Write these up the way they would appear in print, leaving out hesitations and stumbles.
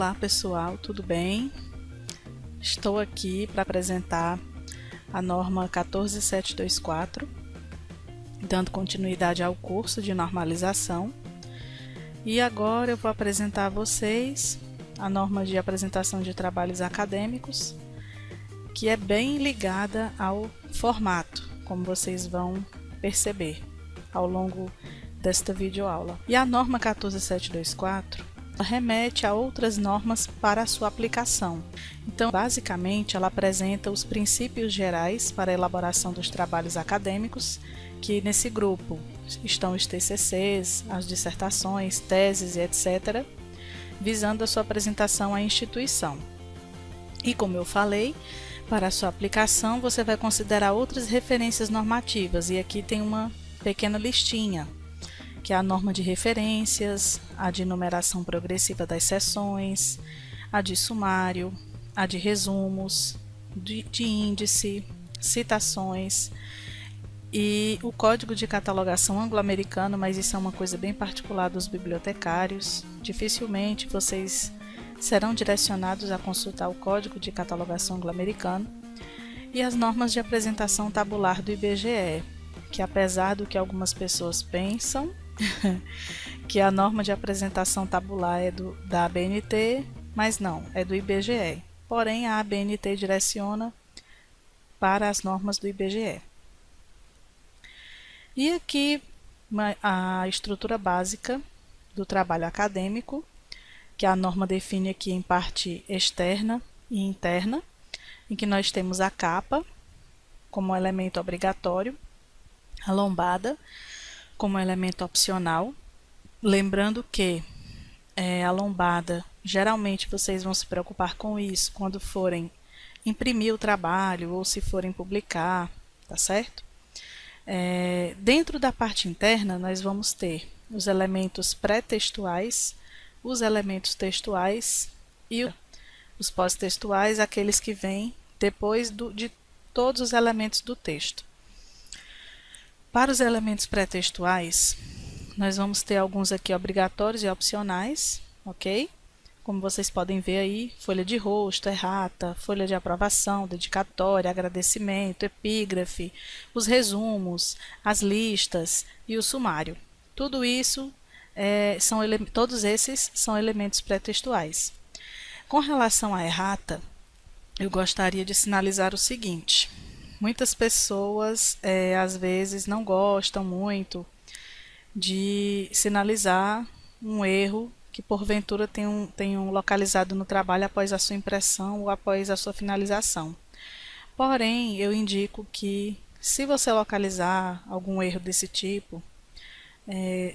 Olá pessoal, tudo bem? Estou aqui para apresentar a norma 14724, dando continuidade ao curso de normalização. E agora eu vou apresentar a vocês a norma de apresentação de trabalhos acadêmicos, que é bem ligada ao formato, como vocês vão perceber ao longo desta videoaula. E a norma 14724 remete a outras normas para a sua aplicação. Então, basicamente, ela apresenta os princípios gerais para a elaboração dos trabalhos acadêmicos, que nesse grupo estão os TCCs, as dissertações, teses e etc., visando a sua apresentação à instituição. E como eu falei, para a sua aplicação você vai considerar outras referências normativas, e aqui tem uma pequena listinha, que é a norma de referências, a de numeração progressiva das seções, a de sumário, a de resumos, de índice, citações e o código de catalogação anglo-americano, mas isso é uma coisa bem particular dos bibliotecários. Dificilmente vocês serão direcionados a consultar o código de catalogação anglo-americano, e as normas de apresentação tabular do IBGE, que apesar do que algumas pessoas pensam, que a norma de apresentação tabular é da ABNT, mas não, é do IBGE. Porém, a ABNT direciona para as normas do IBGE. E aqui a estrutura básica do trabalho acadêmico, que a norma define aqui em parte externa e interna, em que nós temos a capa como elemento obrigatório, a lombada como elemento opcional, lembrando que a lombada, geralmente vocês vão se preocupar com isso quando forem imprimir o trabalho ou se forem publicar, tá certo? Dentro da parte interna nós vamos ter os elementos pré-textuais, os elementos textuais e os pós-textuais, aqueles que vêm depois de todos os elementos do texto. Para os elementos pré-textuais, nós vamos ter alguns aqui obrigatórios e opcionais, ok? Como vocês podem ver aí, folha de rosto, errata, folha de aprovação, dedicatória, agradecimento, epígrafe, os resumos, as listas e o sumário. Tudo isso, todos esses são elementos pré-textuais. Com relação à errata, eu gostaria de sinalizar o seguinte: muitas pessoas, às vezes, não gostam muito de sinalizar um erro que, porventura, tenham localizado no trabalho após a sua impressão ou após a sua finalização. Porém, eu indico que, se você localizar algum erro desse tipo,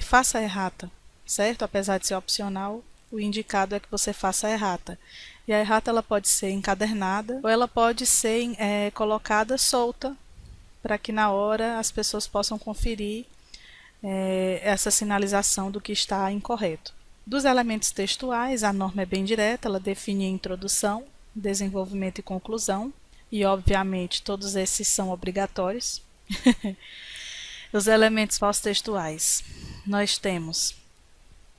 faça a errata, certo? Apesar de ser opcional, o indicado é que você faça a errata. E a errata ela pode ser encadernada ou ela pode ser colocada solta, para que na hora as pessoas possam conferir essa sinalização do que está incorreto. Dos elementos textuais, a norma é bem direta, ela define a introdução, desenvolvimento e conclusão, e obviamente todos esses são obrigatórios. Os elementos pós-textuais, nós temos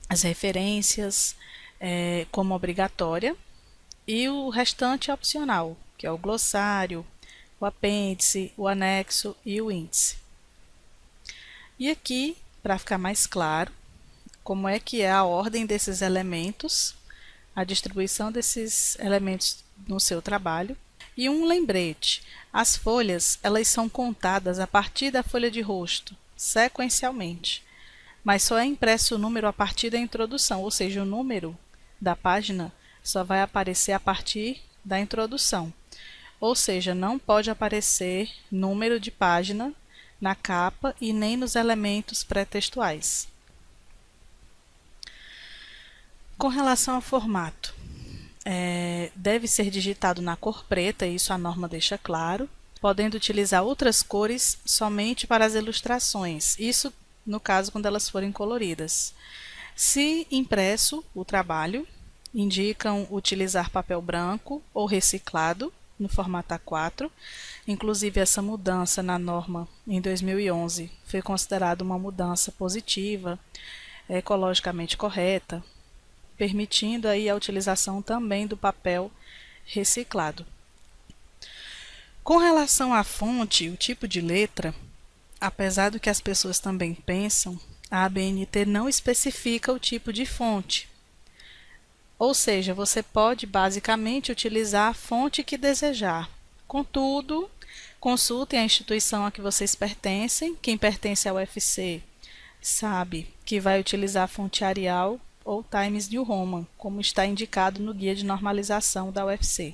as referências como obrigatória, e o restante é opcional, que é o glossário, o apêndice, o anexo e o índice. E aqui, para ficar mais claro, como é que é a ordem desses elementos, a distribuição desses elementos no seu trabalho. E um lembrete: as folhas elas são contadas a partir da folha de rosto, sequencialmente, mas só é impresso o número a partir da introdução, ou seja, o número da página só vai aparecer a partir da introdução. Ou seja, não pode aparecer número de página na capa e nem nos elementos pré-textuais. Com relação ao formato, deve ser digitado na cor preta, isso a norma deixa claro, podendo utilizar outras cores somente para as ilustrações, isso no caso quando elas forem coloridas. Se impresso o trabalho, indicam utilizar papel branco ou reciclado no formato A4. Inclusive, essa mudança na norma em 2011 foi considerada uma mudança positiva, ecologicamente correta, permitindo aí a utilização também do papel reciclado. Com relação à fonte, o tipo de letra, apesar do que as pessoas também pensam, a ABNT não especifica o tipo de fonte. Ou seja, você pode basicamente utilizar a fonte que desejar. Contudo, consultem a instituição a que vocês pertencem. Quem pertence ao UFC sabe que vai utilizar a fonte Arial ou Times New Roman, como está indicado no guia de normalização da UFC.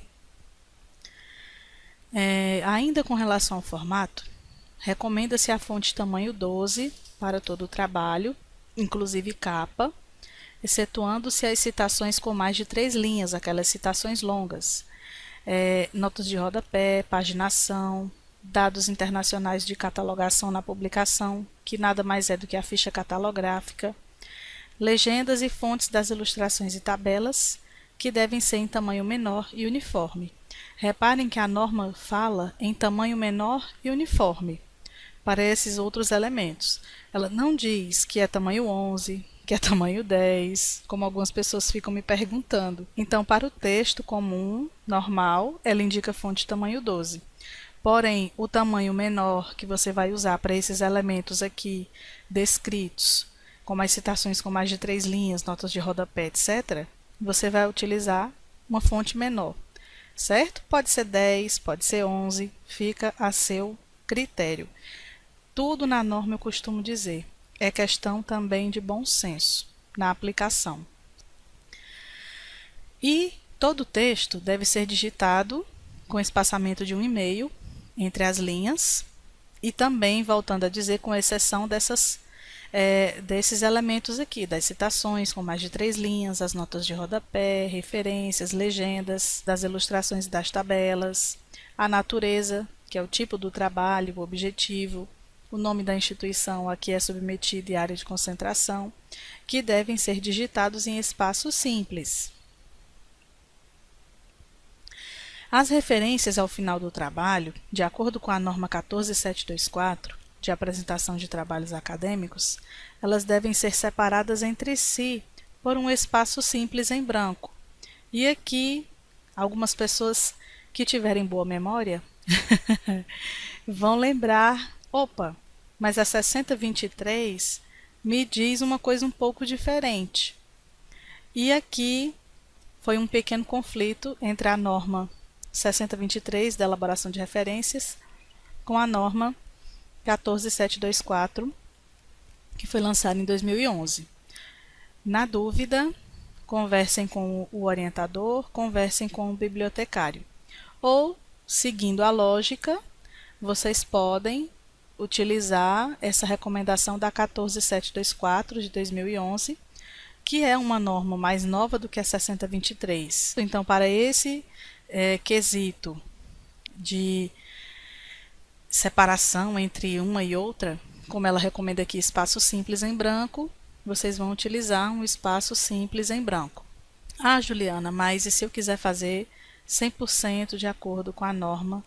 Ainda com relação ao formato, recomenda-se a fonte tamanho 12 para todo o trabalho, inclusive capa, excetuando-se as citações com mais de 3 linhas, aquelas citações longas, notas de rodapé, paginação, dados internacionais de catalogação na publicação, que nada mais é do que a ficha catalográfica, legendas e fontes das ilustrações e tabelas, que devem ser em tamanho menor e uniforme. Reparem que a norma fala em tamanho menor e uniforme para esses outros elementos. Ela não diz que é tamanho 11, que é tamanho 10, como algumas pessoas ficam me perguntando. Então, para o texto comum, normal, ela indica fonte tamanho 12. Porém, o tamanho menor que você vai usar para esses elementos aqui descritos, como as citações com mais de 3 linhas, notas de rodapé, etc., você vai utilizar uma fonte menor, certo? Pode ser 10, pode ser 11, fica a seu critério. Tudo na norma eu costumo dizer, é questão também de bom senso na aplicação. E todo o texto deve ser digitado com espaçamento de 1,5 entre as linhas e também, voltando a dizer, com exceção desses elementos aqui, das citações com mais de 3 linhas, as notas de rodapé, referências, legendas, das ilustrações e das tabelas, a natureza, que é o tipo do trabalho, o objetivo, o nome da instituição a que é submetido e área de concentração, que devem ser digitados em espaço simples. As referências ao final do trabalho, de acordo com a norma 14724, de apresentação de trabalhos acadêmicos, elas devem ser separadas entre si por um espaço simples em branco. E aqui, algumas pessoas que tiverem boa memória vão lembrar, opa, mas a 6023 me diz uma coisa um pouco diferente. E aqui foi um pequeno conflito entre a norma 6023 da elaboração de referências com a norma 14724, que foi lançada em 2011. Na dúvida, conversem com o orientador, conversem com o bibliotecário. Ou, seguindo a lógica, vocês podem utilizar essa recomendação da 14724 de 2011, que é uma norma mais nova do que a 6023. Então, para esse quesito de separação entre uma e outra, como ela recomenda aqui espaço simples em branco, vocês vão utilizar um espaço simples em branco. Ah, Juliana, mas e se eu quiser fazer 100% de acordo com a norma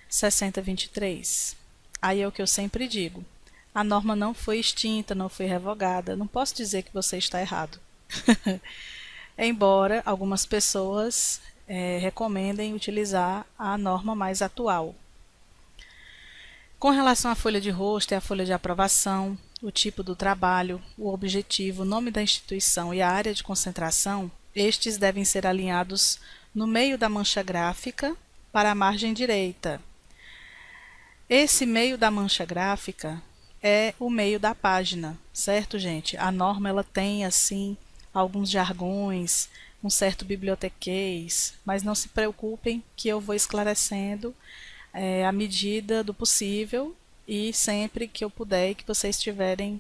6023? Aí é o que eu sempre digo. A norma não foi extinta, não foi revogada. Não posso dizer que você está errado. Embora algumas pessoas recomendem utilizar a norma mais atual. Com relação à folha de rosto e à folha de aprovação, o tipo do trabalho, o objetivo, o nome da instituição e a área de concentração, estes devem ser alinhados no meio da mancha gráfica para a margem direita. Esse meio da mancha gráfica é o meio da página, certo, gente? A norma ela tem, assim, alguns jargões, um certo bibliotequês, mas não se preocupem que eu vou esclarecendo à medida do possível e sempre que eu puder e que vocês tiverem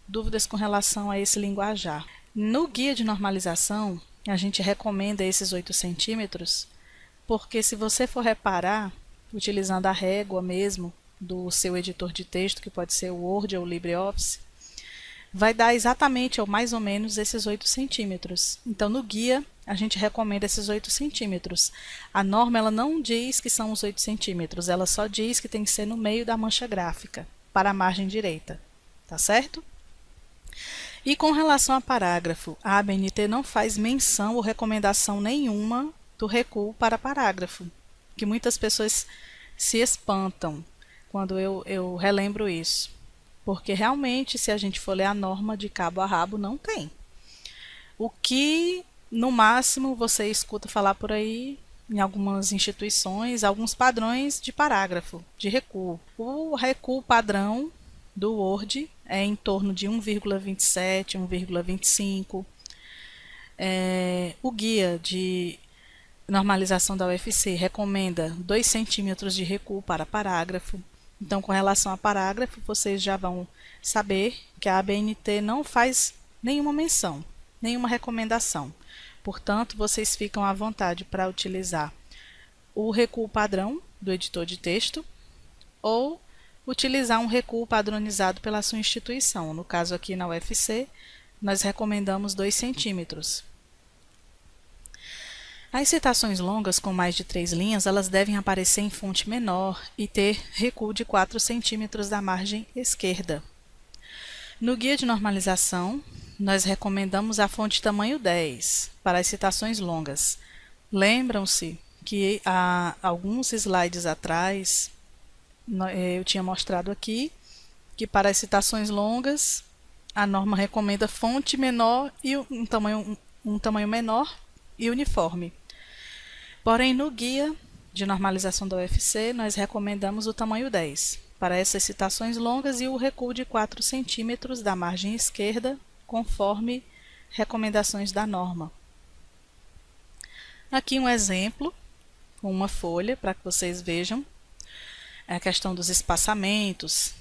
dúvidas com relação a esse linguajar. No guia de normalização, a gente recomenda esses 8 centímetros, porque se você for reparar, utilizando a régua mesmo do seu editor de texto, que pode ser o Word ou o LibreOffice, vai dar exatamente ou mais ou menos esses 8 centímetros. Então, no guia, a gente recomenda esses 8 centímetros. A norma ela não diz que são os 8 centímetros, ela só diz que tem que ser no meio da mancha gráfica, para a margem direita. Tá certo? E com relação a parágrafo, a ABNT não faz menção ou recomendação nenhuma do recuo para parágrafo, que muitas pessoas se espantam quando eu relembro isso. Porque realmente, se a gente for ler a norma de cabo a rabo, não tem. O que, no máximo, você escuta falar por aí, em algumas instituições, alguns padrões de parágrafo, de recuo. O recuo padrão do Word é em torno de 1,27, 1,25. O guia de normalização da UFC recomenda 2 centímetros de recuo para parágrafo. Então, com relação a parágrafo, vocês já vão saber que a ABNT não faz nenhuma menção, nenhuma recomendação. Portanto, vocês ficam à vontade para utilizar o recuo padrão do editor de texto ou utilizar um recuo padronizado pela sua instituição. No caso aqui na UFC, nós recomendamos 2 centímetros. As citações longas com mais de 3 linhas, elas devem aparecer em fonte menor e ter recuo de 4 centímetros da margem esquerda. No guia de normalização, nós recomendamos a fonte tamanho 10 para as citações longas. Lembram-se que há alguns slides atrás eu tinha mostrado aqui que para as citações longas a norma recomenda fonte menor e um tamanho menor e uniforme. Porém, no guia de normalização da UFC, nós recomendamos o tamanho 10 para essas citações longas e o recuo de 4 centímetros da margem esquerda, conforme recomendações da norma. Aqui um exemplo, com uma folha, para que vocês vejam a questão dos espaçamentos,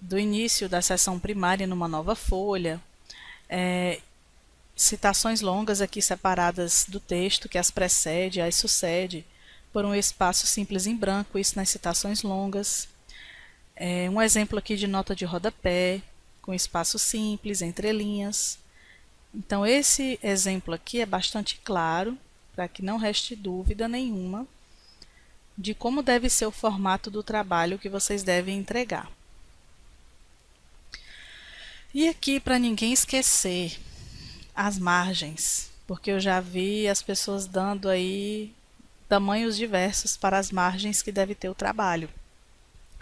do início da seção primária numa nova folha, citações longas aqui separadas do texto, que as precede, as sucede, por um espaço simples em branco, isso nas citações longas. Um exemplo aqui de nota de rodapé, com espaço simples, entre linhas. Então, esse exemplo aqui é bastante claro, para que não reste dúvida nenhuma de como deve ser o formato do trabalho que vocês devem entregar. E aqui, para ninguém esquecer, as margens, porque eu já vi as pessoas dando aí tamanhos diversos para as margens que deve ter o trabalho.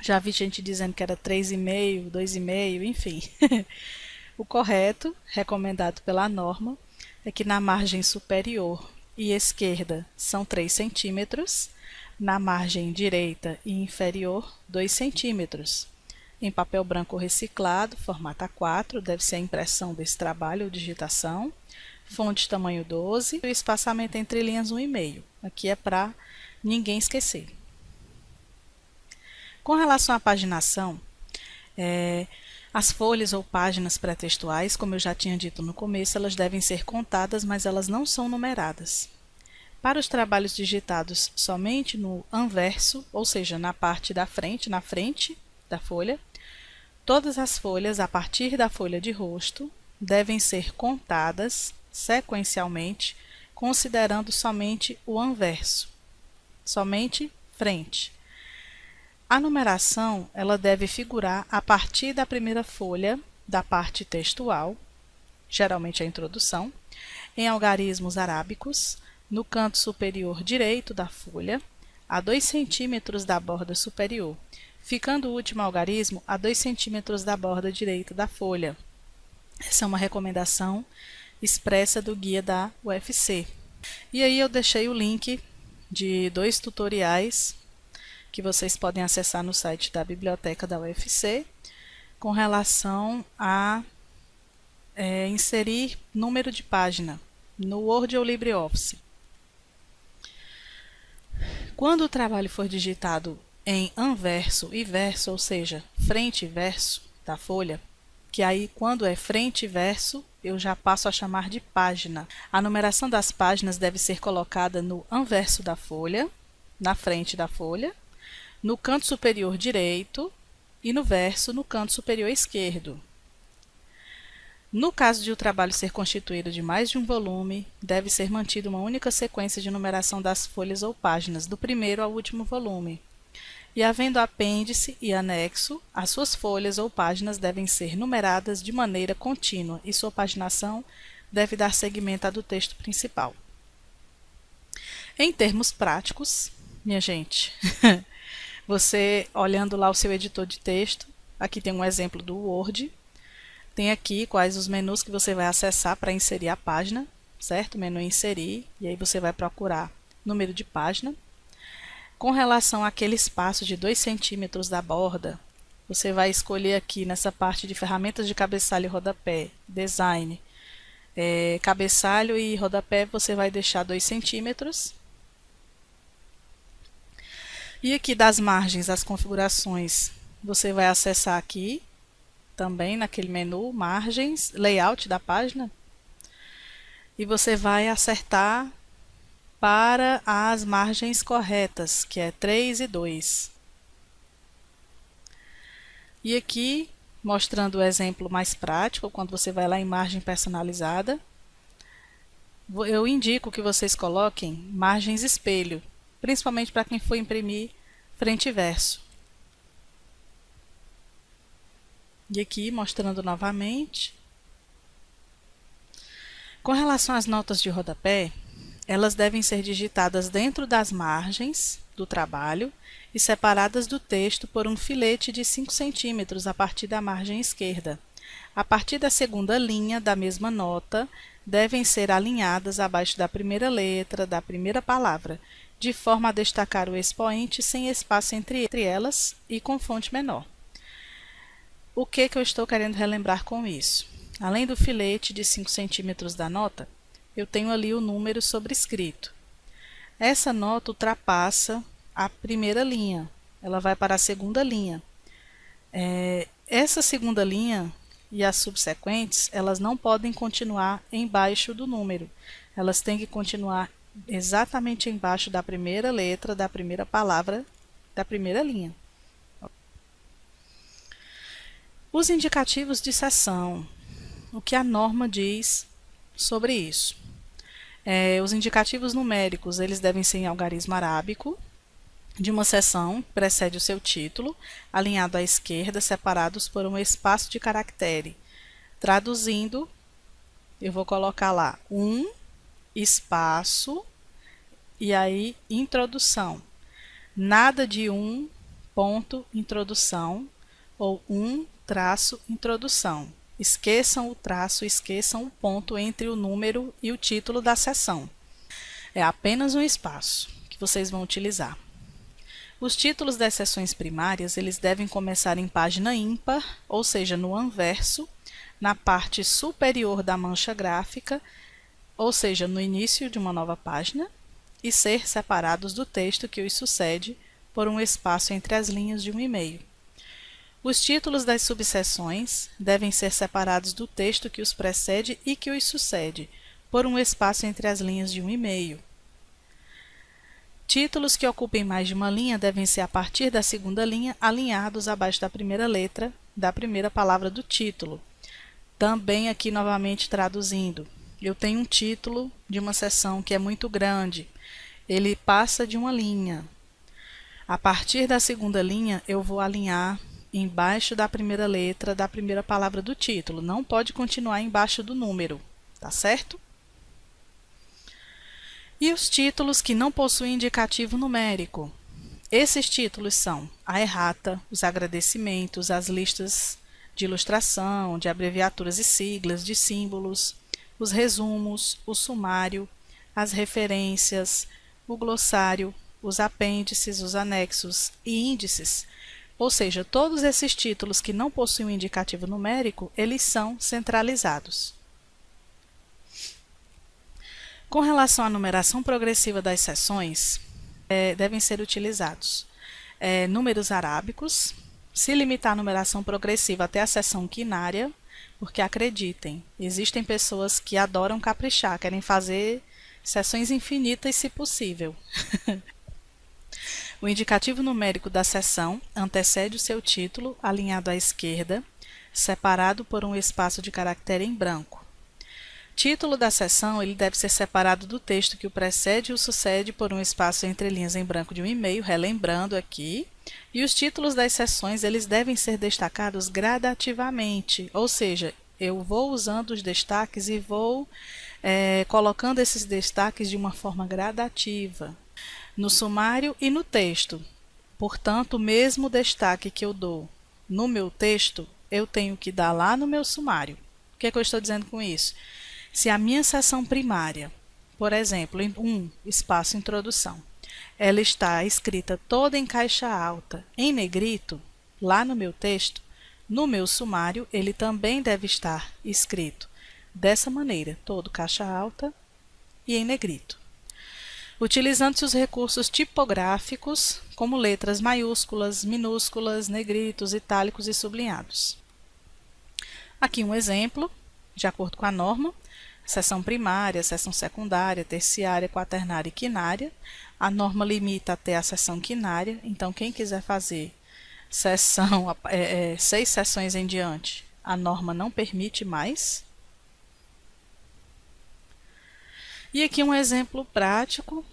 Já vi gente dizendo que era 3,5, 2,5, enfim. O correto, recomendado pela norma, é que na margem superior e esquerda são 3 centímetros, na margem direita e inferior 2 centímetros. Em papel branco reciclado, formato A4, deve ser a impressão desse trabalho ou digitação. Fonte tamanho 12 e o espaçamento entre linhas 1,5. Aqui é para ninguém esquecer. Com relação à paginação, as folhas ou páginas pré-textuais, como eu já tinha dito no começo, elas devem ser contadas, mas elas não são numeradas. Para os trabalhos digitados somente no anverso, ou seja, na parte da frente, na frente da folha, todas as folhas, a partir da folha de rosto, devem ser contadas sequencialmente, considerando somente o anverso, somente frente. A numeração, ela deve figurar a partir da primeira folha da parte textual, geralmente a introdução, em algarismos arábicos, no canto superior direito da folha, a 2 centímetros da borda superior, ficando o último algarismo a 2 centímetros da borda direita da folha. Essa é uma recomendação expressa do guia da UFC. E aí eu deixei o link de 2 tutoriais que vocês podem acessar no site da biblioteca da UFC com relação a inserir número de página no Word ou LibreOffice. Quando o trabalho for digitado em anverso e verso, ou seja, frente e verso da folha, que aí quando é frente e verso, eu já passo a chamar de página. A numeração das páginas deve ser colocada no anverso da folha, na frente da folha, no canto superior direito e no verso no canto superior esquerdo. No caso de o trabalho ser constituído de mais de um volume, deve ser mantida uma única sequência de numeração das folhas ou páginas, do primeiro ao último volume. E havendo apêndice e anexo, as suas folhas ou páginas devem ser numeradas de maneira contínua e sua paginação deve dar seguimento à do texto principal. Em termos práticos, minha gente, você olhando lá o seu editor de texto, aqui tem um exemplo do Word, tem aqui quais os menus que você vai acessar para inserir a página, certo? Menu inserir, e aí você vai procurar número de página. Com relação àquele espaço de 2 centímetros da borda, você vai escolher aqui nessa parte de ferramentas de cabeçalho e rodapé, design, cabeçalho e rodapé você vai deixar 2 centímetros. E aqui das margens, as configurações, você vai acessar aqui, também naquele menu, margens, layout da página, e você vai acertar para as margens corretas, que é 3 e 2. E aqui, mostrando o exemplo mais prático, quando você vai lá em margem personalizada, eu indico que vocês coloquem margens espelho, principalmente para quem for imprimir frente e verso. E aqui, mostrando novamente. Com relação às notas de rodapé, elas devem ser digitadas dentro das margens do trabalho e separadas do texto por um filete de 5 centímetros a partir da margem esquerda. A partir da segunda linha da mesma nota, devem ser alinhadas abaixo da primeira letra da primeira palavra, de forma a destacar o expoente sem espaço entre elas e com fonte menor. O que eu estou querendo relembrar com isso? Além do filete de 5 centímetros da nota, eu tenho ali o número sobrescrito. Essa nota ultrapassa a primeira linha, ela vai para a segunda linha. Essa segunda linha e as subsequentes, elas não podem continuar embaixo do número, elas têm que continuar exatamente embaixo da primeira letra, da primeira palavra, da primeira linha. Os indicativos de seção, o que a norma diz sobre isso? Os indicativos numéricos, eles devem ser em algarismo arábico, de uma seção que precede o seu título, alinhado à esquerda, separados por um espaço de caractere. Traduzindo, eu vou colocar lá espaço, e aí introdução. Nada de ponto introdução, ou traço introdução. Esqueçam o traço, esqueçam o ponto entre o número e o título da seção. É apenas um espaço que vocês vão utilizar. Os títulos das seções primárias, eles devem começar em página ímpar, ou seja, no anverso, na parte superior da mancha gráfica, ou seja, no início de uma nova página, e ser separados do texto que os sucede por um espaço entre as linhas de um e-mail. Os títulos das subseções devem ser separados do texto que os precede e que os sucede, por um espaço entre as linhas de um e-mail. Títulos que ocupem mais de uma linha devem ser a partir da segunda linha, alinhados abaixo da primeira letra da primeira palavra do título. Também aqui novamente traduzindo, eu tenho um título de uma seção que é muito grande, ele passa de uma linha. A partir da segunda linha eu vou alinhar embaixo da primeira letra da primeira palavra do título, não pode continuar embaixo do número, tá certo? E os títulos que não possuem indicativo numérico? Esses títulos são a errata, os agradecimentos, as listas de ilustração, de abreviaturas e siglas, de símbolos, os resumos, o sumário, as referências, o glossário, os apêndices, os anexos e índices. Ou seja, todos esses títulos que não possuem um indicativo numérico, eles são centralizados. Com relação à numeração progressiva das seções, devem ser utilizados números arábicos, se limitar a numeração progressiva até a seção quinária, porque acreditem, existem pessoas que adoram caprichar, querem fazer seções infinitas se possível. O indicativo numérico da seção antecede o seu título, alinhado à esquerda, separado por um espaço de caractere em branco. Título da seção, ele deve ser separado do texto que o precede e o sucede por um espaço entre linhas em branco de um e-mail, relembrando aqui. E os títulos das seções, eles devem ser destacados gradativamente, ou seja, eu vou usando os destaques e vou colocando esses destaques de uma forma gradativa, no sumário e no texto. Portanto, o mesmo destaque que eu dou no meu texto, eu tenho que dar lá no meu sumário. O que é que eu estou dizendo com isso? Se a minha seção primária, por exemplo, em espaço introdução, ela está escrita toda em caixa alta, em negrito, lá no meu texto, no meu sumário, ele também deve estar escrito dessa maneira, todo caixa alta e em negrito. Utilizando-se os recursos tipográficos, como letras maiúsculas, minúsculas, negritos, itálicos e sublinhados. Aqui um exemplo, de acordo com a norma, seção primária, seção secundária, terciária, quaternária e quinária. A norma limita até a seção quinária, então quem quiser fazer 6 seções em diante, a norma não permite mais. E aqui um exemplo prático,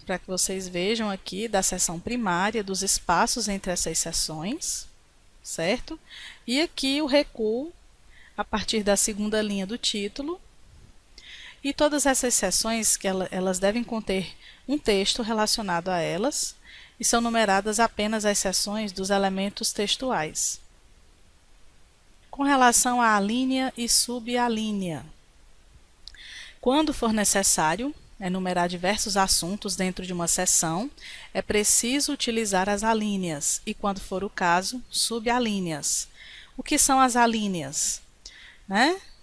para que vocês vejam aqui da seção primária, dos espaços entre essas seções, certo? E aqui o recuo a partir da segunda linha do título. E todas essas seções, elas devem conter um texto relacionado a elas, e são numeradas apenas as seções dos elementos textuais. Com relação à alínea e subalínea, quando for necessário enumerar diversos assuntos dentro de uma seção, é preciso utilizar as alíneas, e quando for o caso, subalíneas. O que são as alíneas?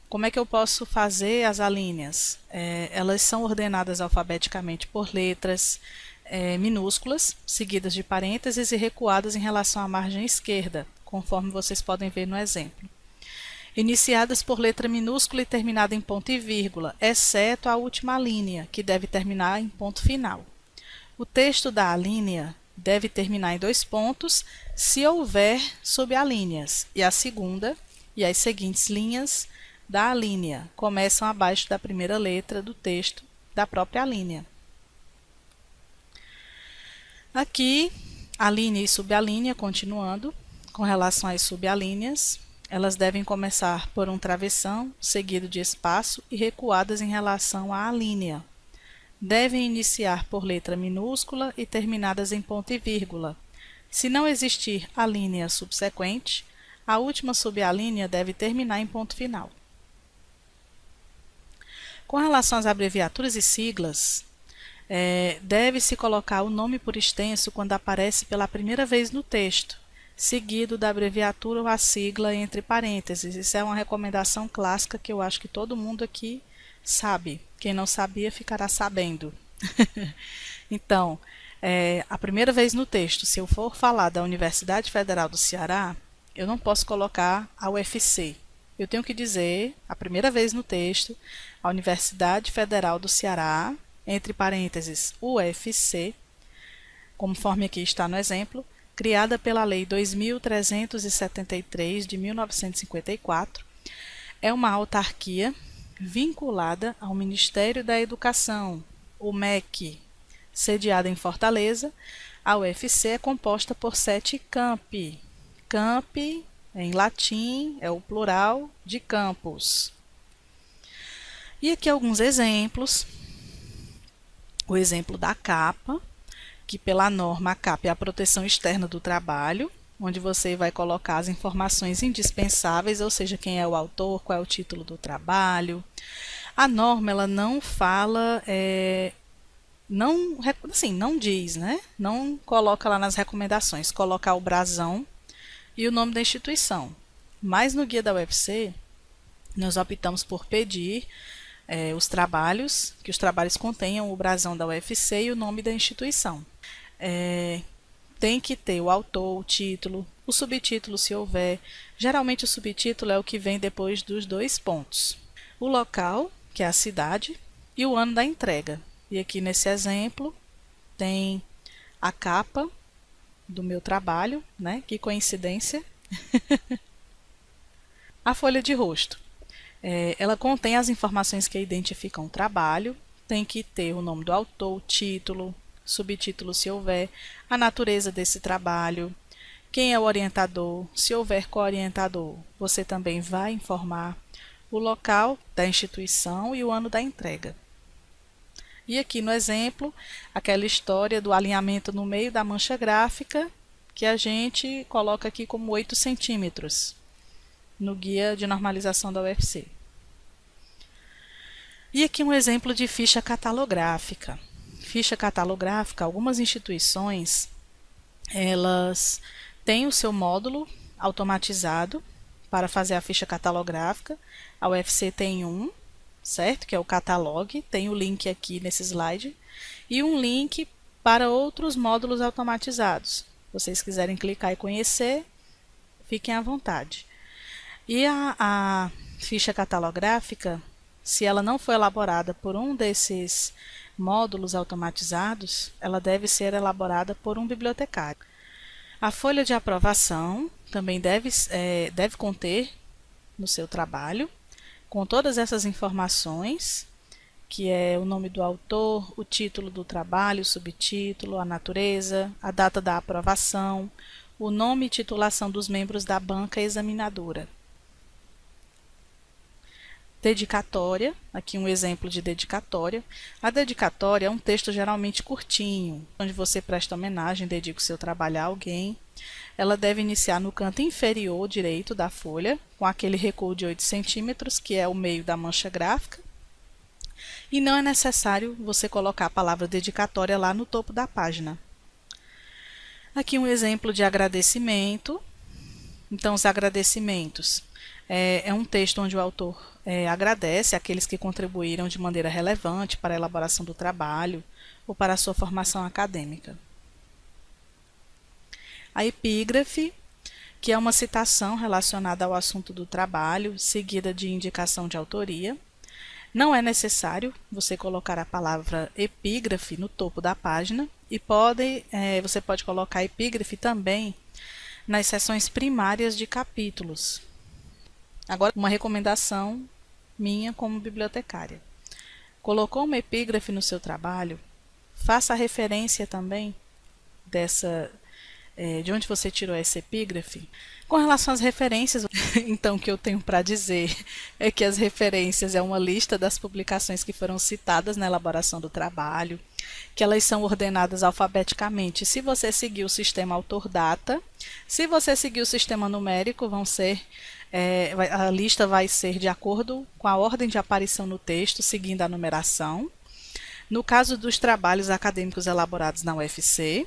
Como é que eu posso fazer as alíneas? Elas são ordenadas alfabeticamente por letras minúsculas, seguidas de parênteses e recuadas em relação à margem esquerda, conforme vocês podem ver no exemplo. Iniciadas por letra minúscula e terminada em ponto e vírgula, exceto a última linha, que deve terminar em ponto final. O texto da alínea deve terminar em 2 pontos, se houver subalíneas, e a segunda e as seguintes linhas da alínea começam abaixo da primeira letra do texto da própria alínea. Aqui, alínea e subalínea, continuando, com relação às subalíneas, elas devem começar por um travessão, seguido de espaço e recuadas em relação à alínea. Devem iniciar por letra minúscula e terminadas em ponto e vírgula. Se não existir alínea subsequente, a última subalínea deve terminar em ponto final. Com relação às abreviaturas e siglas, deve-se colocar o nome por extenso quando aparece pela primeira vez no texto, seguido da abreviatura ou a sigla entre parênteses. Isso é uma recomendação clássica que eu acho que todo mundo aqui sabe. Quem não sabia ficará sabendo. Então, a primeira vez no texto, se eu for falar da Universidade Federal do Ceará, eu não posso colocar a UFC. Eu tenho que dizer, a primeira vez no texto, a Universidade Federal do Ceará, entre parênteses, UFC, conforme aqui está no exemplo, criada pela Lei 2373 de 1954, é uma autarquia vinculada ao Ministério da Educação, o MEC, sediada em Fortaleza. A UFC é composta por 7 campi. Campi, em latim, é o plural de campus. E aqui alguns exemplos. O exemplo da capa, que pela norma a capa é a proteção externa do trabalho, onde você vai colocar as informações indispensáveis, ou seja, quem é o autor, qual é o título do trabalho. A norma, ela não fala, não diz, né? Não coloca lá nas recomendações, colocar o brasão e o nome da instituição. Mas no guia da UFC, nós optamos por pedir que os trabalhos contenham o brasão da UFC e o nome da instituição. Tem que ter o autor, o título, o subtítulo se houver. Geralmente o subtítulo é o que vem depois dos 2 pontos. O local, que é a cidade, e o ano da entrega. E aqui nesse exemplo tem a capa do meu trabalho, né? Que coincidência. A folha de rosto. Ela contém as informações que identificam o trabalho, tem que ter o nome do autor, o título, subtítulo se houver, a natureza desse trabalho, quem é o orientador, se houver co-orientador, você também vai informar o local da instituição e o ano da entrega. E aqui no exemplo, aquela história do alinhamento no meio da mancha gráfica, que a gente coloca aqui como 8 centímetros no guia de normalização da UFC. E aqui um exemplo de ficha catalográfica. Ficha catalográfica, algumas instituições, elas têm o seu módulo automatizado para fazer a ficha catalográfica. A UFC tem um, certo? Que é o Catalog, tem o link aqui nesse slide, e um link para outros módulos automatizados. Se vocês quiserem clicar e conhecer, fiquem à vontade. E a ficha catalográfica, se ela não for elaborada por um desses módulos automatizados, ela deve ser elaborada por um bibliotecário. A folha de aprovação também deve conter no seu trabalho, com todas essas informações, que é o nome do autor, o título do trabalho, o subtítulo, a natureza, a data da aprovação, o nome e titulação dos membros da banca examinadora. Dedicatória, aqui um exemplo de dedicatória. A dedicatória é um texto geralmente curtinho, onde você presta homenagem, dedica o seu trabalho a alguém. Ela deve iniciar no canto inferior direito da folha, com aquele recuo de 8 centímetros, que é o meio da mancha gráfica. E não é necessário você colocar a palavra dedicatória lá no topo da página. Aqui um exemplo de agradecimento. Então, os agradecimentos. É um texto onde o autor agradece àqueles que contribuíram de maneira relevante para a elaboração do trabalho ou para a sua formação acadêmica. A epígrafe, que é uma citação relacionada ao assunto do trabalho, seguida de indicação de autoria. Não é necessário você colocar a palavra epígrafe no topo da página e você pode colocar epígrafe também nas seções primárias de capítulos. Agora, uma recomendação minha como bibliotecária. Colocou uma epígrafe no seu trabalho, faça a referência também de onde você tirou essa epígrafe. Com relação às referências, então o que eu tenho para dizer é que as referências é uma lista das publicações que foram citadas na elaboração do trabalho, que elas são ordenadas alfabeticamente. Se você seguir o sistema autor-data, se você seguir o sistema numérico, a lista vai ser de acordo com a ordem de aparição no texto, seguindo a numeração. No caso dos trabalhos acadêmicos elaborados na UFC,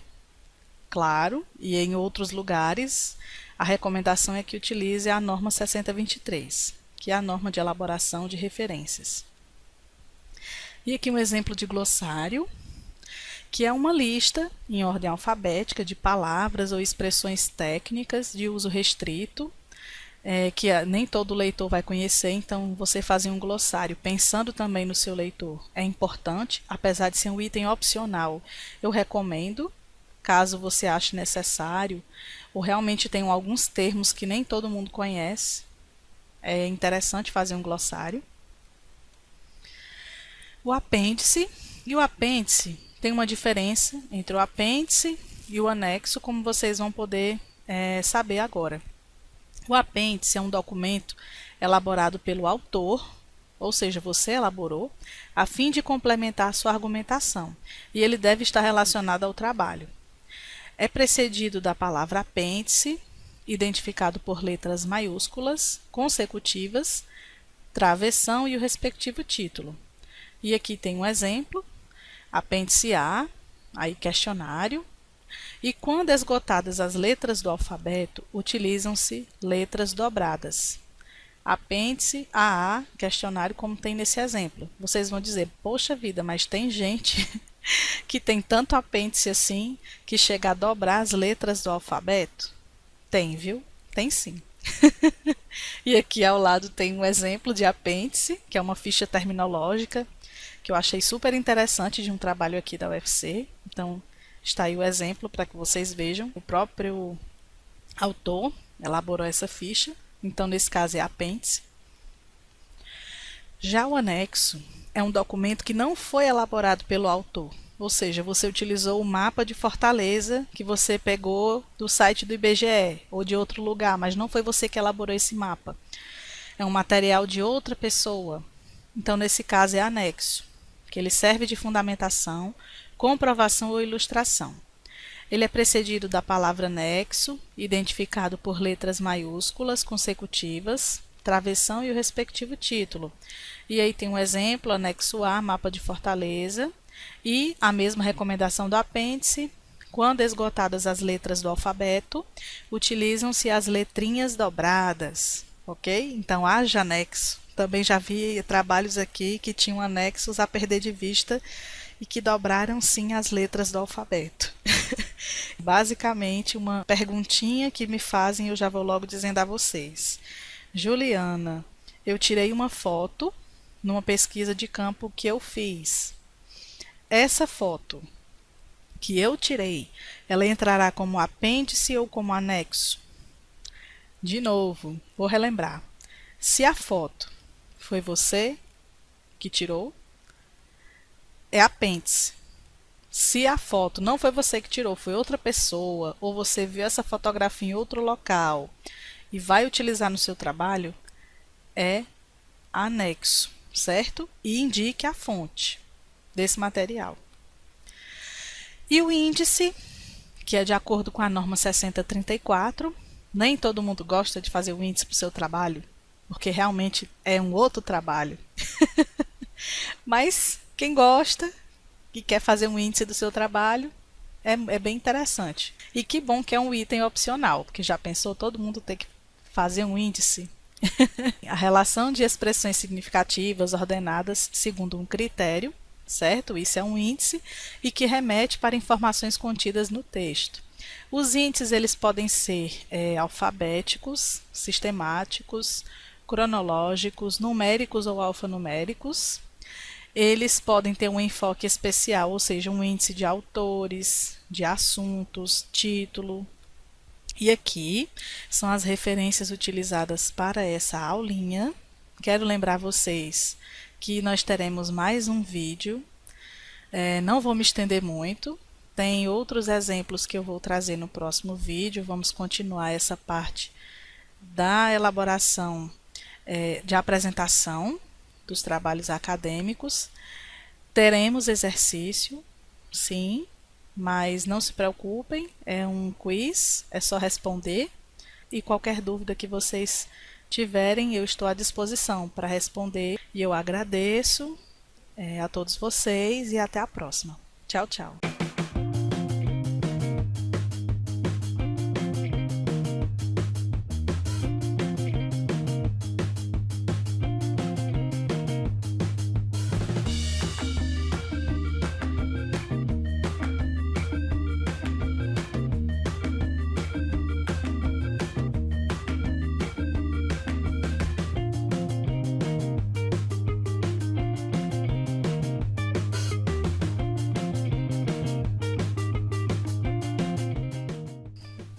claro, e em outros lugares, a recomendação é que utilize a norma 6023, que é a norma de elaboração de referências. E aqui um exemplo de glossário, que é uma lista em ordem alfabética de palavras ou expressões técnicas de uso restrito, que nem todo leitor vai conhecer, então você fazer um glossário pensando também no seu leitor é importante, apesar de ser um item opcional. Eu recomendo, caso você ache necessário, ou realmente tenham alguns termos que nem todo mundo conhece, é interessante fazer um glossário. O apêndice, e o apêndice tem uma diferença entre o apêndice e o anexo, como vocês vão poder saber agora. O apêndice é um documento elaborado pelo autor, ou seja, você elaborou, a fim de complementar sua argumentação, e ele deve estar relacionado ao trabalho. É precedido da palavra apêndice, identificado por letras maiúsculas, consecutivas, travessão e o respectivo título. E aqui tem um exemplo, apêndice A, aí questionário, e quando esgotadas as letras do alfabeto, utilizam-se letras dobradas. Apêndice AA, questionário, como tem nesse exemplo. Vocês vão dizer, poxa vida, mas tem gente que tem tanto apêndice assim, que chega a dobrar as letras do alfabeto? Tem, viu? Tem sim. E aqui ao lado tem um exemplo de apêndice, que é uma ficha terminológica, que eu achei super interessante de um trabalho aqui da UFC. Então, está aí o exemplo para que vocês vejam. O próprio autor elaborou essa ficha, então nesse caso é apêndice. Já o anexo é um documento que não foi elaborado pelo autor, ou seja, você utilizou o mapa de Fortaleza que você pegou do site do IBGE ou de outro lugar, mas não foi você que elaborou esse mapa. É um material de outra pessoa. Então, nesse caso, é anexo, que ele serve de fundamentação, comprovação ou ilustração. Ele é precedido da palavra anexo, identificado por letras maiúsculas consecutivas, travessão e o respectivo título. E aí tem um exemplo, anexo A, mapa de Fortaleza, e a mesma recomendação do apêndice. Quando esgotadas as letras do alfabeto, utilizam-se as letrinhas dobradas, ok? Então, haja anexo. Também já vi trabalhos aqui que tinham anexos a perder de vista e que dobraram sim as letras do alfabeto. Basicamente, uma perguntinha que me fazem, eu já vou logo dizendo a vocês. Juliana, eu tirei uma foto numa pesquisa de campo que eu fiz. Essa foto que eu tirei, ela entrará como apêndice ou como anexo? De novo, vou relembrar. Se a foto foi você que tirou, é apêndice. Se a foto não foi você que tirou, foi outra pessoa, ou você viu essa fotografia em outro local e vai utilizar no seu trabalho, é anexo, certo? E indique a fonte desse material. E o índice, que é de acordo com a norma 6034, nem todo mundo gosta de fazer o índice para o seu trabalho, porque realmente é um outro trabalho. Mas quem gosta e quer fazer um índice do seu trabalho, é bem interessante. E que bom que é um item opcional, porque já pensou todo mundo ter que fazer um índice? A relação de expressões significativas ordenadas segundo um critério, certo? Isso é um índice e que remete para informações contidas no texto. Os índices eles podem ser alfabéticos, sistemáticos, cronológicos, numéricos ou alfanuméricos. Eles podem ter um enfoque especial, ou seja, um índice de autores, de assuntos, título. E aqui são as referências utilizadas para essa aulinha. Quero lembrar vocês que nós teremos mais um vídeo. Não vou me estender muito. Tem outros exemplos que eu vou trazer no próximo vídeo. Vamos continuar essa parte da elaboração de apresentação dos trabalhos acadêmicos. Teremos exercício, sim, mas não se preocupem, é um quiz, é só responder. E qualquer dúvida que vocês tiverem, eu estou à disposição para responder. E eu agradeço a todos vocês e até a próxima. Tchau, tchau.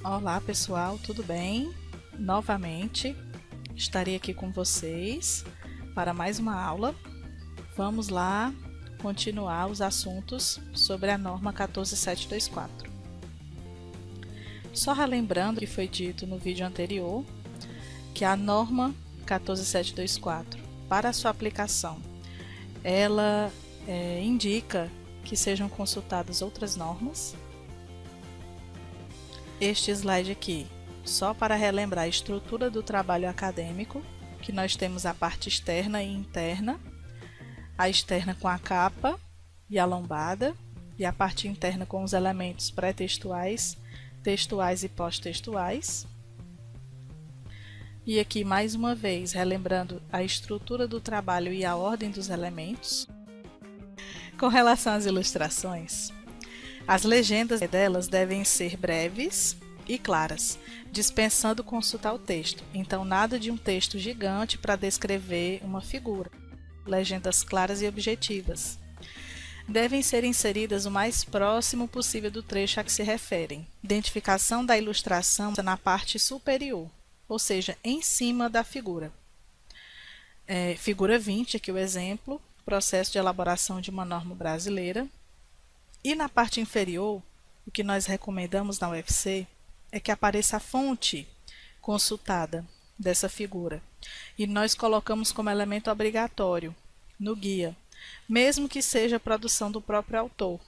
Olá pessoal, tudo bem? Novamente estarei aqui com vocês para mais uma aula. Vamos lá continuar os assuntos sobre a norma 14724. Só relembrando o que foi dito no vídeo anterior, que a norma 14724, para a sua aplicação, ela indica que sejam consultadas outras normas. Este slide aqui, só para relembrar a estrutura do trabalho acadêmico, que nós temos a parte externa e interna, a externa com a capa e a lombada, e a parte interna com os elementos pré-textuais, textuais e pós-textuais. E aqui, mais uma vez, relembrando a estrutura do trabalho e a ordem dos elementos. Com relação às ilustrações, as legendas delas devem ser breves e claras, dispensando consultar o texto. Então, nada de um texto gigante para descrever uma figura. Legendas claras e objetivas. Devem ser inseridas o mais próximo possível do trecho a que se referem. Identificação da ilustração na parte superior, ou seja, em cima da figura. Figura 20, aqui o exemplo, processo de elaboração de uma norma brasileira. E na parte inferior, o que nós recomendamos na UFC é que apareça a fonte consultada dessa figura. E nós colocamos como elemento obrigatório no guia, mesmo que seja a produção do próprio autor.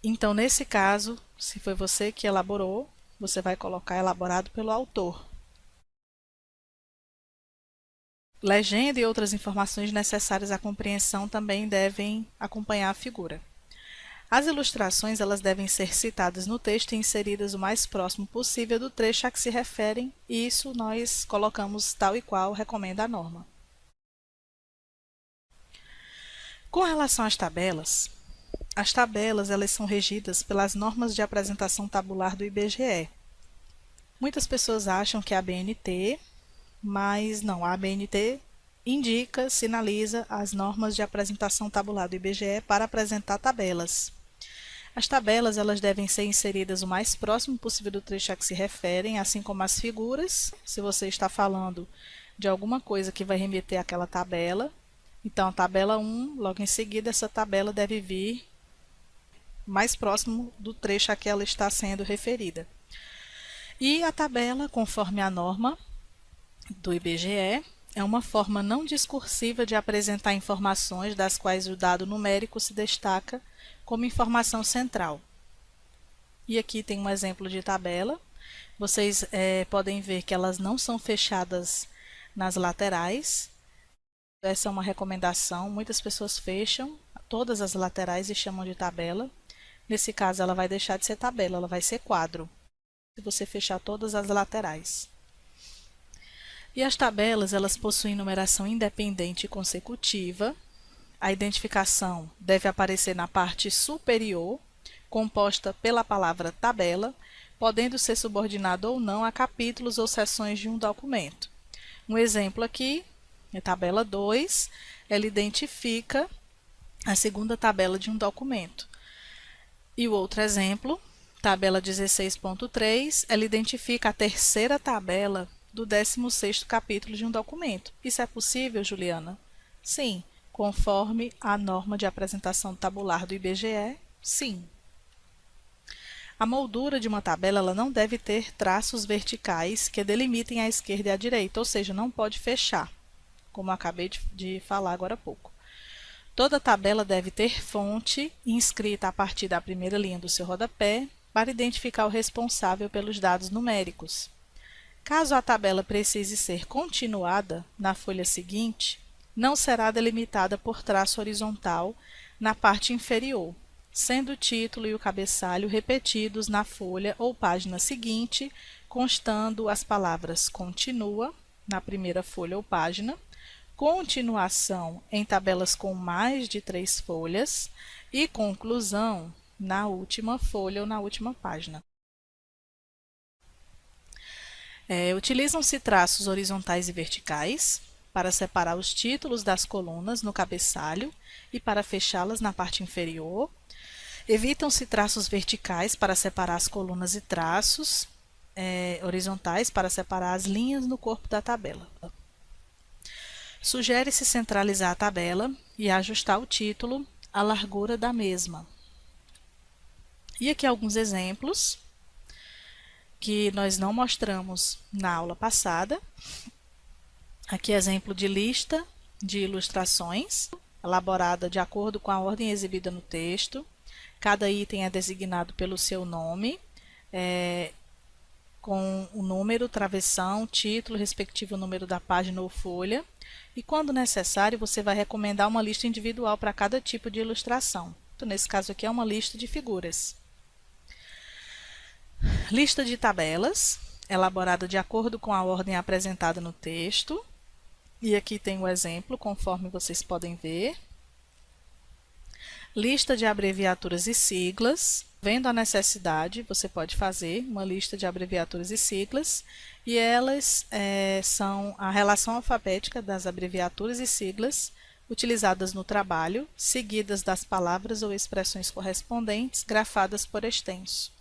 Então, nesse caso, se foi você que elaborou, você vai colocar elaborado pelo autor. Legenda e outras informações necessárias à compreensão também devem acompanhar a figura. As ilustrações elas devem ser citadas no texto e inseridas o mais próximo possível do trecho a que se referem, e isso nós colocamos tal e qual recomenda a norma. Com relação às tabelas elas são regidas pelas normas de apresentação tabular do IBGE. Muitas pessoas acham que é a ABNT, mas não, a ABNT indica, sinaliza as normas de apresentação tabular do IBGE para apresentar tabelas. As tabelas elas devem ser inseridas o mais próximo possível do trecho a que se referem, assim como as figuras. Se você está falando de alguma coisa que vai remeter àquela tabela, então a tabela 1, logo em seguida, essa tabela deve vir mais próximo do trecho a que ela está sendo referida. E a tabela, conforme a norma do IBGE, é uma forma não discursiva de apresentar informações das quais o dado numérico se destaca como informação central. E aqui tem um exemplo de tabela. Vocês podem ver que elas não são fechadas nas laterais. Essa é uma recomendação. Muitas pessoas fecham todas as laterais e chamam de tabela. Nesse caso, ela vai deixar de ser tabela, ela vai ser quadro, se você fechar todas as laterais. E as tabelas, elas possuem numeração independente e consecutiva. A identificação deve aparecer na parte superior, composta pela palavra tabela, podendo ser subordinada ou não a capítulos ou seções de um documento. Um exemplo aqui, a tabela 2, ela identifica a segunda tabela de um documento. E o outro exemplo, tabela 16.3, ela identifica a terceira tabela do 16º capítulo de um documento. Isso é possível, Juliana? Sim. Conforme a norma de apresentação tabular do IBGE, sim. A moldura de uma tabela ela não deve ter traços verticais que delimitem a esquerda e a direita, ou seja, não pode fechar, como eu acabei de falar agora há pouco. Toda tabela deve ter fonte inscrita a partir da primeira linha do seu rodapé para identificar o responsável pelos dados numéricos. Caso a tabela precise ser continuada na folha seguinte, não será delimitada por traço horizontal na parte inferior, sendo o título e o cabeçalho repetidos na folha ou página seguinte, constando as palavras continua na primeira folha ou página, continuação em tabelas com mais de 3 folhas e conclusão na última folha ou na última página. Utilizam-se traços horizontais e verticais para separar os títulos das colunas no cabeçalho e para fechá-las na parte inferior. Evitam-se traços verticais para separar as colunas e traços horizontais para separar as linhas no corpo da tabela. Sugere-se centralizar a tabela e ajustar o título à largura da mesma. E aqui alguns exemplos que nós não mostramos na aula passada. Aqui exemplo de lista de ilustrações, elaborada de acordo com a ordem exibida no texto. Cada item é designado pelo seu nome, com o número, travessão, título, respectivo número da página ou folha. E quando necessário, você vai recomendar uma lista individual para cada tipo de ilustração. Então, nesse caso aqui é uma lista de figuras. Lista de tabelas, elaborada de acordo com a ordem apresentada no texto. E aqui tem o exemplo, conforme vocês podem ver. Lista de abreviaturas e siglas. Vendo a necessidade, você pode fazer uma lista de abreviaturas e siglas. E elas são a relação alfabética das abreviaturas e siglas utilizadas no trabalho, seguidas das palavras ou expressões correspondentes, grafadas por extenso.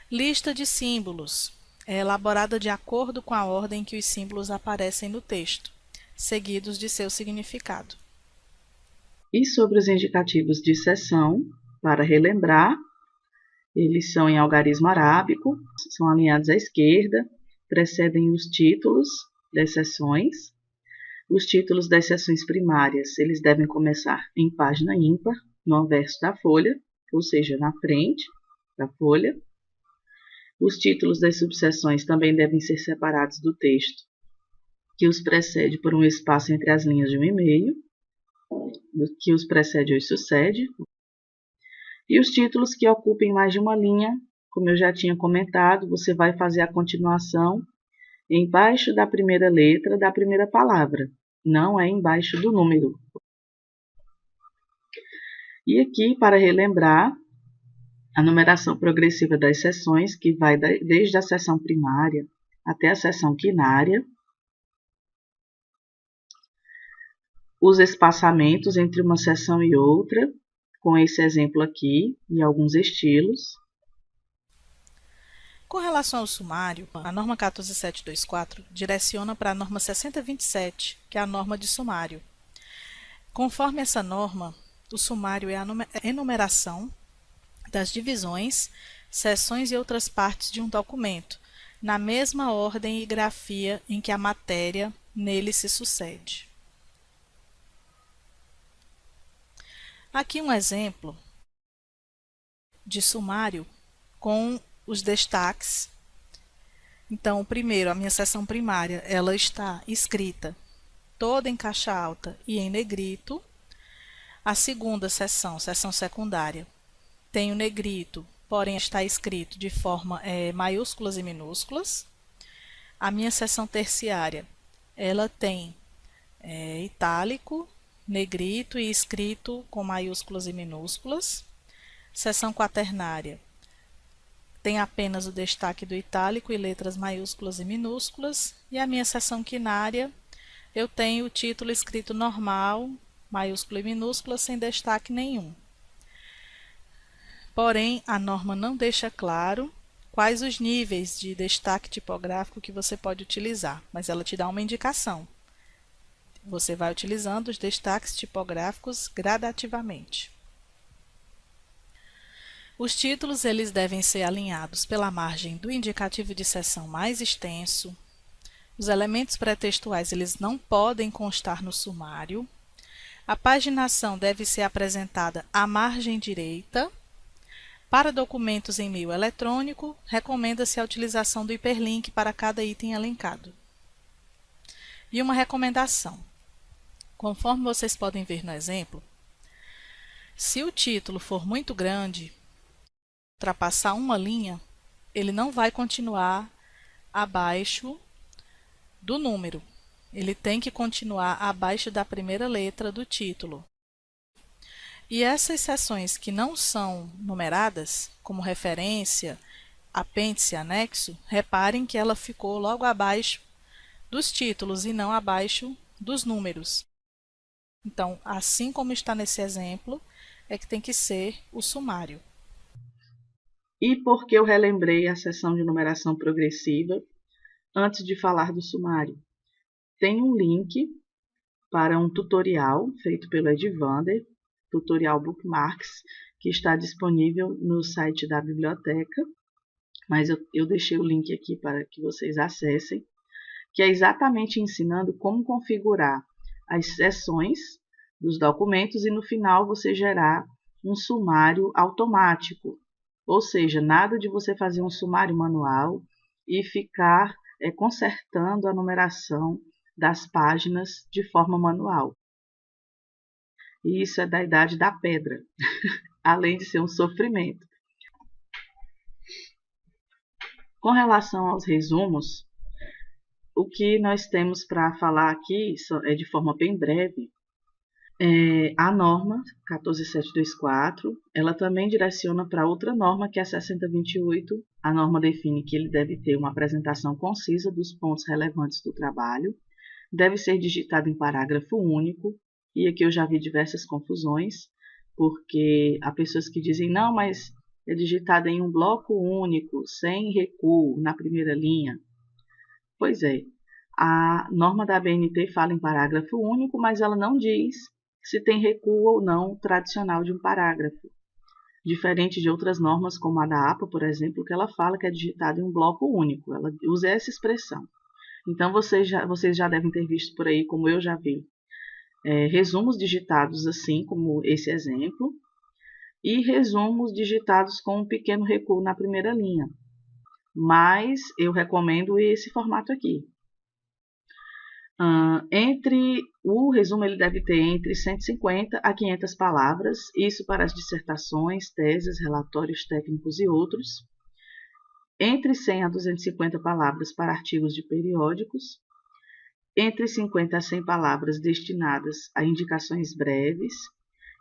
Lista de símbolos. é elaborada de acordo com a ordem que os símbolos aparecem no texto, seguidos de seu significado. E sobre os indicativos de seção, para relembrar, eles são em algarismo arábico, são alinhados à esquerda, precedem os títulos das seções. Os títulos das seções primárias, eles devem começar em página ímpar, no anverso da folha, ou seja, na frente da folha. Os títulos das subseções também devem ser separados do texto, que os precede por um espaço entre as linhas de um e-mail, que os precede ou sucede. E os títulos que ocupem mais de uma linha, como eu já tinha comentado, você vai fazer a continuação embaixo da primeira letra da primeira palavra, não é embaixo do número. E aqui, para relembrar, a numeração progressiva das seções, que vai desde a seção primária até a seção quinária. Os espaçamentos entre uma seção e outra, com esse exemplo aqui, e alguns estilos. Com relação ao sumário, a norma 14724 direciona para a norma 6027, que é a norma de sumário. Conforme essa norma, o sumário é a enumeração das divisões, seções e outras partes de um documento, na mesma ordem e grafia em que a matéria nele se sucede. Aqui um exemplo de sumário com os destaques. Então, primeiro, a minha seção primária, ela está escrita toda em caixa alta e em negrito. A segunda seção, seção secundária, tem o negrito, porém está escrito de forma maiúsculas e minúsculas. A minha seção terciária, ela tem itálico, negrito e escrito com maiúsculas e minúsculas. Seção quaternária tem apenas o destaque do itálico e letras maiúsculas e minúsculas. E a minha seção quinária, eu tenho o título escrito normal, maiúsculo e minúscula, sem destaque nenhum. Porém, a norma não deixa claro quais os níveis de destaque tipográfico que você pode utilizar, mas ela te dá uma indicação. Você vai utilizando os destaques tipográficos gradativamente. Os títulos eles devem ser alinhados pela margem do indicativo de seção mais extenso. Os elementos pré-textuais eles não podem constar no sumário. A paginação deve ser apresentada à margem direita. Para documentos em meio eletrônico, recomenda-se a utilização do hiperlink para cada item elencado. E uma recomendação. Conforme vocês podem ver no exemplo, se o título for muito grande, ultrapassar uma linha, ele não vai continuar abaixo do número. Ele tem que continuar abaixo da primeira letra do título. E essas seções que não são numeradas, como referência, apêndice, anexo, reparem que ela ficou logo abaixo dos títulos e não abaixo dos números. Então, assim como está nesse exemplo, é que tem que ser o sumário. E por que eu relembrei a seção de numeração progressiva antes de falar do sumário? Tem um link para um tutorial feito pelo Edvander, tutorial Bookmarks, que está disponível no site da biblioteca, mas eu deixei o link aqui para que vocês acessem, que é exatamente ensinando como configurar as seções dos documentos e no final você gerar um sumário automático. Ou seja, nada de você fazer um sumário manual e ficar consertando a numeração das páginas de forma manual. E isso é da idade da pedra, além de ser um sofrimento. Com relação aos resumos, o que nós temos para falar aqui é de forma bem breve. A norma 14724, ela também direciona para outra norma, que é a 6028. A norma define que ele deve ter uma apresentação concisa dos pontos relevantes do trabalho, deve ser digitado em parágrafo único, e aqui eu já vi diversas confusões, porque há pessoas que dizem, não, mas é digitada em um bloco único, sem recuo, na primeira linha? Pois é, a norma da ABNT fala em parágrafo único, mas ela não diz se tem recuo ou não tradicional de um parágrafo. Diferente de outras normas, como a da APA, por exemplo, que ela fala que é digitada em um bloco único. Ela usa essa expressão. Então, vocês já devem ter visto por aí, como eu já vi, resumos digitados assim, como esse exemplo, e resumos digitados com um pequeno recuo na primeira linha. Mas eu recomendo esse formato aqui. O resumo ele deve ter entre 150 a 500 palavras, isso para as dissertações, teses, relatórios técnicos e outros. Entre 100 a 250 palavras para artigos de periódicos. Entre 50 a 100 palavras destinadas a indicações breves.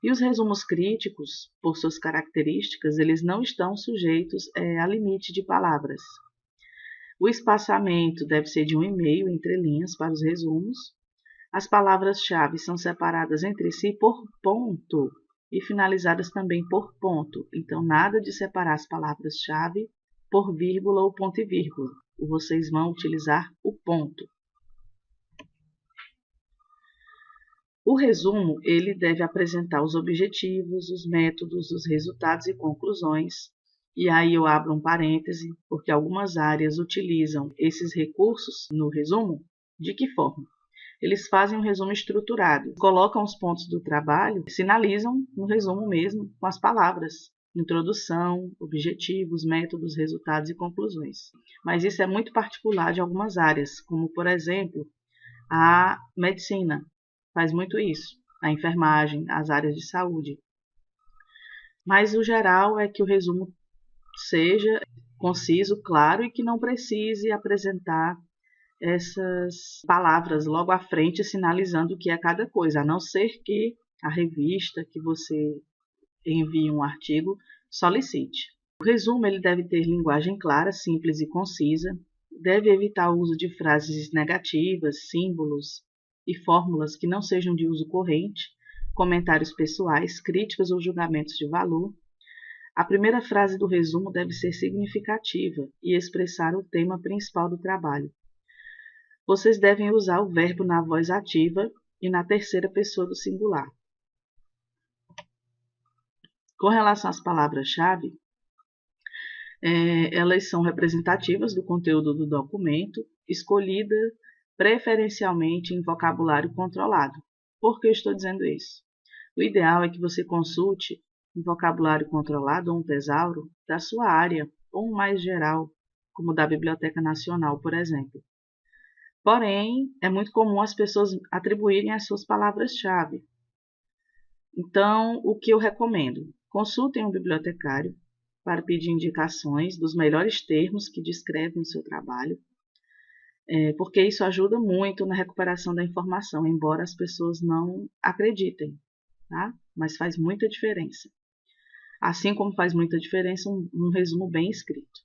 E os resumos críticos, por suas características, eles não estão sujeitos a limite de palavras. O espaçamento deve ser de 1,5 entre linhas para os resumos. As palavras-chave são separadas entre si por ponto e finalizadas também por ponto. Então, nada de separar as palavras-chave por vírgula ou ponto e vírgula. Vocês vão utilizar o ponto. O resumo ele deve apresentar os objetivos, os métodos, os resultados e conclusões. E aí eu abro um parêntese, porque algumas áreas utilizam esses recursos no resumo. De que forma? Eles fazem um resumo estruturado, colocam os pontos do trabalho, sinalizam no resumo mesmo com as palavras. Introdução, objetivos, métodos, resultados e conclusões. Mas isso é muito particular de algumas áreas, como, por exemplo, a medicina faz muito isso, a enfermagem, as áreas de saúde. Mas o geral é que o resumo seja conciso, claro e que não precise apresentar essas palavras logo à frente sinalizando o que é cada coisa, a não ser que a revista que você envie um artigo solicite. O resumo ele deve ter linguagem clara, simples e concisa, deve evitar o uso de frases negativas, símbolos e fórmulas que não sejam de uso corrente, comentários pessoais, críticas ou julgamentos de valor. A primeira frase do resumo deve ser significativa e expressar o tema principal do trabalho. Vocês devem usar o verbo na voz ativa e na terceira pessoa do singular. Com relação às palavras-chave, elas são representativas do conteúdo do documento, escolhida preferencialmente em vocabulário controlado. Por que eu estou dizendo isso? O ideal é que você consulte um vocabulário controlado ou um tesauro da sua área, ou um mais geral, como o da Biblioteca Nacional, por exemplo. Porém, é muito comum as pessoas atribuírem as suas palavras-chave. Então, o que eu recomendo? Consultem um bibliotecário para pedir indicações dos melhores termos que descrevem o seu trabalho, porque isso ajuda muito na recuperação da informação, embora as pessoas não acreditem, tá? Mas faz muita diferença. Assim como faz muita diferença um resumo bem escrito.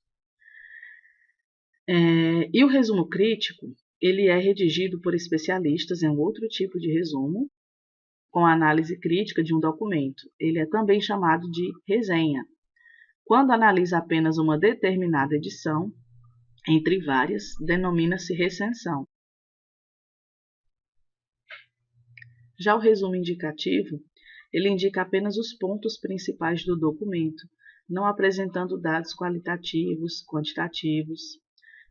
E o resumo crítico, ele é redigido por especialistas em um outro tipo de resumo, com análise crítica de um documento. Ele é também chamado de resenha. Quando analisa apenas uma determinada edição, entre várias, denomina-se recensão. Já o resumo indicativo, ele indica apenas os pontos principais do documento, não apresentando dados qualitativos, quantitativos.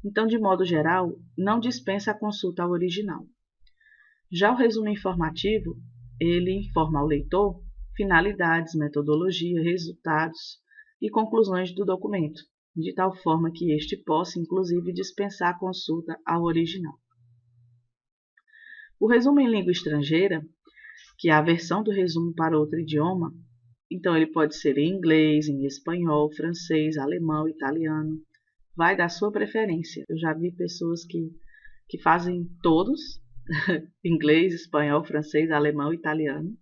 Então, de modo geral, não dispensa a consulta ao original. Já o resumo informativo, ele informa ao leitor finalidades, metodologia, resultados e conclusões do documento, de tal forma que este possa, inclusive, dispensar a consulta ao original. O resumo em língua estrangeira, que é a versão do resumo para outro idioma, então ele pode ser em inglês, em espanhol, francês, alemão, italiano, vai da sua preferência. Eu já vi pessoas que fazem todos, inglês, espanhol, francês, alemão, italiano,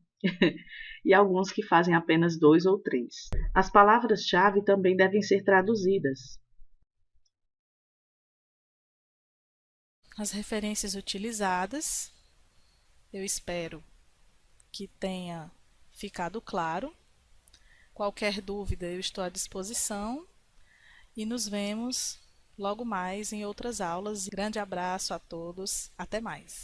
e alguns que fazem apenas 2 ou 3. As palavras-chave também devem ser traduzidas. As referências utilizadas, eu espero que tenha ficado claro. Qualquer dúvida eu estou à disposição e nos vemos logo mais em outras aulas. Grande abraço a todos, até mais!